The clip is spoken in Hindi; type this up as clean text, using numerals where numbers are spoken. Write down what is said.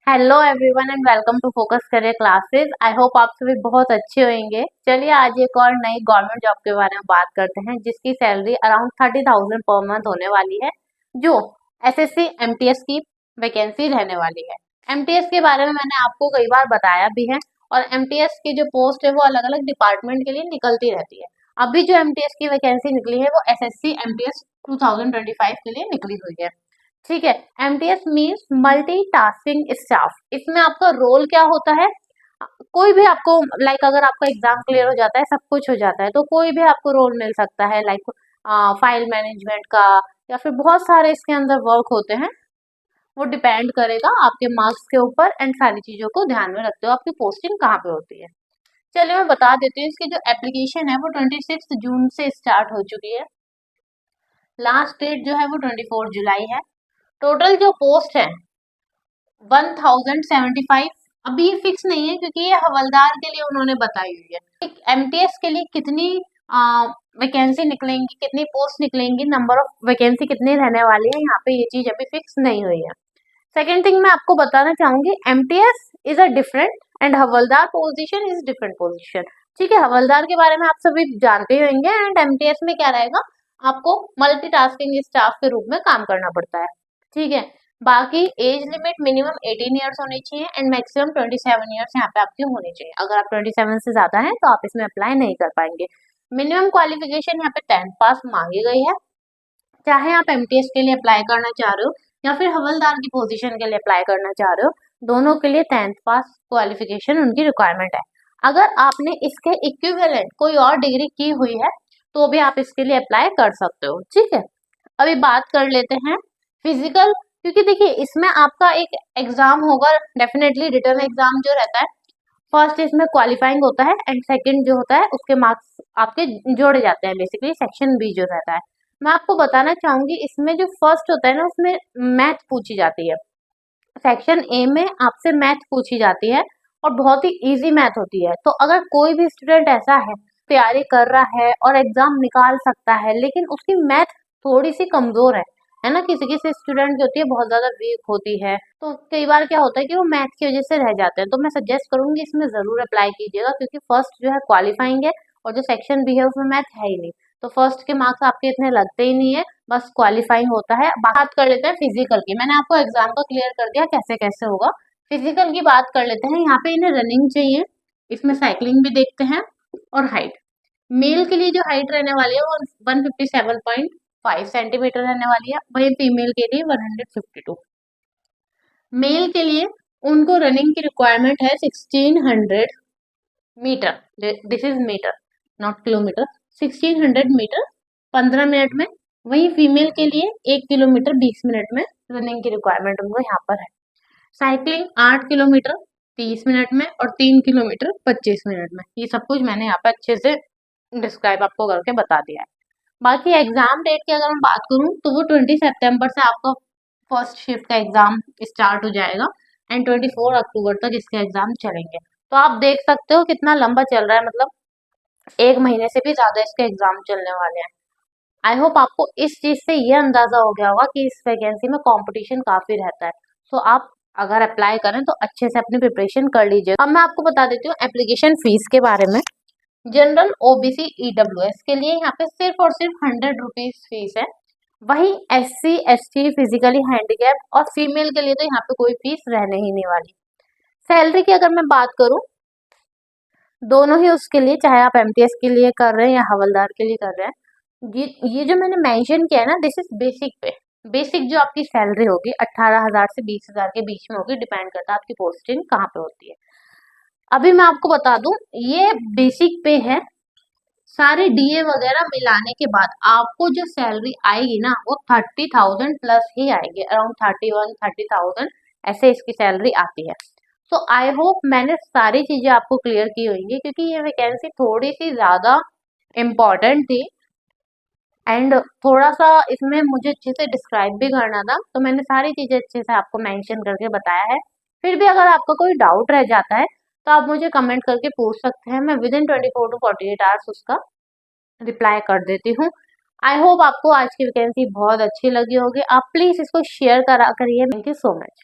Hello everyone and welcome to Focus Career Classes. I hope आप सभी बहुत अच्छे होंगे। चलिए आज एक और नई गवर्नमेंट जॉब के बारे में बात करते हैं जिसकी सैलरी अराउंड 30,000 पर मंथ होने वाली है, जो एसएससी एमटीएस की वैकेंसी रहने वाली है। एमटीएस के बारे में मैंने आपको कई बार बताया भी है और एमटीएस की जो पोस्ट है वो अलग अलग डिपार्टमेंट के लिए निकलती रहती है। अभी जो एमटीएस की वैकेंसी निकली है वो एसएससी एमटीएस 2025 के लिए निकली हुई है। ठीक है। MTS means multitasking staff. इसमें आपका रोल क्या होता है, कोई भी आपको अगर आपका एग्जाम क्लियर हो जाता है, सब कुछ हो जाता है, तो कोई भी आपको रोल मिल सकता है फाइल मैनेजमेंट का, या फिर बहुत सारे इसके अंदर वर्क होते हैं। वो डिपेंड करेगा आपके मार्क्स के ऊपर एंड सारी चीजों को ध्यान में रखते हो आपकी पोस्टिंग कहाँ पे होती है। चलिए मैं बता देती हूँ, इसकी जो एप्लीकेशन है वो 26 जून से स्टार्ट हो चुकी है। लास्ट डेट जो है वो 24 जुलाई है। टोटल जो पोस्ट है 1075। अभी ये फिक्स नहीं है क्योंकि ये हवलदार के लिए उन्होंने बताई हुई है। एमटीएस के लिए कितनी वैकेंसी निकलेंगी, कितनी पोस्ट निकलेंगी, नंबर ऑफ वैकेंसी कितनी रहने वाली है, यहाँ पे ये चीज अभी फिक्स नहीं हुई है। सेकेंड थिंग मैं आपको बताना चाहूंगी, MTS is a different and havildar position is different position. ठीक है, हवलदार के बारे में आप सभी जानते ही होंगे एंड एमटीएस में क्या रहेगा, आपको मल्टीटास्किंग स्टाफ के रूप में काम करना पड़ता है। ठीक है। बाकी एज लिमिट मिनिमम 18 ईयर्स होनी चाहिए एंड मैक्सिमम 27 ईयर्स यहाँ पे आपकी होनी चाहिए। अगर आप 27 से ज्यादा हैं तो आप इसमें अप्लाई नहीं कर पाएंगे। मिनिमम क्वालिफिकेशन यहाँ पे 10th पास मांगी गई है। चाहे आप एमटीएस के लिए अप्लाई करना चाह रहे हो या फिर हवलदार की पोजीशन के लिए अप्लाई करना चाह रहे हो, दोनों के लिए 10th पास क्वालिफिकेशन उनकी रिक्वायरमेंट है। अगर आपने इसके इक्विवेलेंट कोई और डिग्री की हुई है तो भी आप इसके लिए अप्लाई कर सकते हो। ठीक है। अभी बात कर लेते हैं फिजिकल, क्योंकि देखिए इसमें आपका एक एग्जाम होगा, डेफिनेटली रिटर्न एग्जाम जो रहता है। फर्स्ट इसमें क्वालिफाइंग होता है एंड सेकंड जो होता है उसके मार्क्स आपके जोड़े जाते हैं, बेसिकली सेक्शन बी जो रहता है। मैं आपको बताना चाहूंगी इसमें जो फर्स्ट होता है ना, उसमें मैथ पूछी जाती है। सेक्शन ए में आपसे मैथ पूछी जाती है और बहुत ही इजी मैथ होती है। तो अगर कोई भी स्टूडेंट ऐसा है, तैयारी कर रहा है और एग्जाम निकाल सकता है, लेकिन उसकी मैथ थोड़ी सी कमजोर है ना, किसी किसी स्टूडेंट की होती है बहुत ज्यादा वीक होती है, तो कई बार क्या होता है कि वो मैथ की वजह से रह जाते हैं। तो मैं सजेस्ट करूंगी इसमें जरूर अप्लाई कीजिएगा, क्योंकि फर्स्ट जो है क्वालिफाइंग है और जो सेक्शन बी है उसमें मैथ है ही नहीं, तो फर्स्ट के मार्क्स आपके इतने लगते ही नहीं है, बस क्वालिफाइंग होता है। बात कर लेते हैं फिजिकल की। मैंने आपको एग्जाम का क्लियर कर दिया कैसे कैसे होगा। फिजिकल की बात कर लेते हैं। यहाँ पे इन्हें रनिंग चाहिए, इसमें साइकिलिंग भी देखते हैं, और हाइट। मेल के लिए जो हाइट रहने वाली है वो 157.5 सेंटीमीटर रहने वाली है, वही फीमेल के लिए 152। मेल के लिए उनको रनिंग की रिक्वायरमेंट है 1600 metre. This is metre not kilometre. 1600 metre 15 minute में। वही फीमेल के लिए 1 किलोमीटर 20 मिनट में रनिंग की रिक्वायरमेंट उनको यहाँ पर है। साइकिलिंग 8 किलोमीटर 30 मिनट में और 3 किलोमीटर 25 मिनट में। ये सब कुछ मैंने यहाँ पे अच्छे से डिस्क्राइब आपको करके बता दिया है। बाकी एग्जाम डेट की अगर मैं बात करूँ तो वो 20 सितंबर से आपका फर्स्ट शिफ्ट का एग्जाम स्टार्ट हो जाएगा एंड 24 अक्टूबर तक इसके एग्जाम चलेंगे। तो आप देख सकते हो कितना लंबा चल रहा है, मतलब 1 महीने से भी ज्यादा इसके एग्जाम चलने वाले हैं। आई होप आपको इस चीज से ये अंदाजा हो गया होगा कि इस वैकेंसी में कंपटीशन काफी रहता है। तो आप अगर अप्लाई करें तो अच्छे से अपनी प्रिपरेशन कर लीजिए। अब मैं आपको बता देती हूँ एप्लीकेशन फीस के बारे में। जनरल ओबीसी ईडब्ल्यूएस के लिए यहाँ पे सिर्फ और सिर्फ 100 रुपीज फीस है। वही SC ST फिजिकली हैंडीकैप और फीमेल के लिए तो यहाँ पे कोई फीस रहने ही नहीं वाली। सैलरी की अगर मैं बात करूँ, दोनों ही उसके लिए, चाहे आप एमटीएस के लिए कर रहे हैं या हवलदार के लिए कर रहे हैं, ये जो मैंने मेंशन किया है ना, दिस इज बेसिक पे। बेसिक जो आपकी सैलरी होगी 18,000 से 20,000 के बीच में होगी, डिपेंड करता है आपकी पोस्टिंग कहाँ पे होती है। अभी मैं आपको बता दूं, ये बेसिक पे है। सारे डीए वगैरह मिलाने के बाद आपको जो सैलरी आएगी ना वो 30,000 प्लस ही आएगी, अराउंड 31-30,000 ऐसे इसकी सैलरी आती है। तो आई होप मैंने सारी चीजें आपको क्लियर की होंगी, क्योंकि ये वैकेंसी थोड़ी सी ज्यादा इम्पोर्टेंट थी एंड थोड़ा सा इसमें मुझे अच्छे से डिस्क्राइब भी करना था, तो मैंने सारी चीजें अच्छे से आपको मेंशन करके बताया है। फिर भी अगर आपका कोई डाउट रह जाता है तो आप मुझे कमेंट करके पूछ सकते हैं, मैं विद इन 24 टू 48 आवर्स उसका रिप्लाई कर देती हूँ। आई होप आपको आज की वैकेंसी बहुत अच्छी लगी होगी। आप प्लीज इसको शेयर करा करिए। Thank you so much.